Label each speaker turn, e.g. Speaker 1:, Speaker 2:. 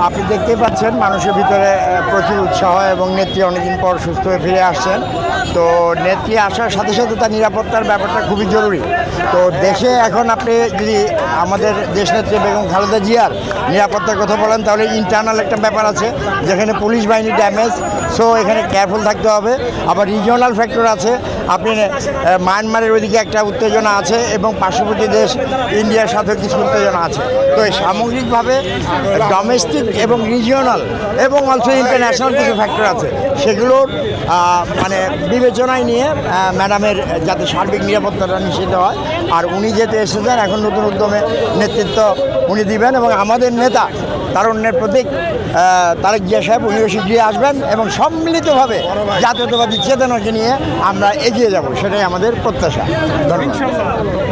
Speaker 1: আপনি দেখতেই পাচ্ছেন মানুষের ভিতরে প্রচুর উৎসাহ এবং নেত্রী অনেকদিন পর সুস্থ হয়ে ফিরে আসছেন। তো নেত্রী আসার সাথে সাথে তার নিরাপত্তার ব্যাপারটা খুবই জরুরি। তো দেশে এখন আপনি যদি আমাদের দেশনেত্রী বেগম খালেদা জিয়ার নিরাপত্তার কথা বলেন তাহলে ইন্টারনাল একটা ব্যাপার আছে, যেখানে পুলিশ বাহিনী ড্যামেজ, সো এখানে কেয়ারফুল থাকতে হবে। আবার রিজিওনাল ফ্যাক্টর আছে, আপনি মায়ানমারের ওইদিকে একটা উত্তেজনা আছে এবং পার্শ্ববর্তী দেশ ইন্ডিয়ার সাথে কিছু উত্তেজনা আছে। তো এই সামগ্রিকভাবে ডোমেস্টিক এবং রিজিওনাল এবং অলসো ইন্টারন্যাশনাল কিছু ফ্যাক্টর আছে, সেগুলোর মানে বিবেচনায় নিয়ে ম্যাডামের যাতে সার্বিক নিরাপত্তাটা নিশ্চিত হয়। আর উনি যেহেতু এসেছেন এখন নতুন উদ্যমে নেতৃত্ব উনি দিবেন এবং আমাদের নেতা তারুণ্যের প্রতীক তারেক জিয়া সাহেব উনিও শীঘ্রই আসবেন এবং সম্মিলিতভাবে জাতীয়তাবাদী চেতনাকে নিয়ে আমরা এগিয়ে যাব, সেটাই আমাদের প্রত্যাশা। ধন্যবাদ।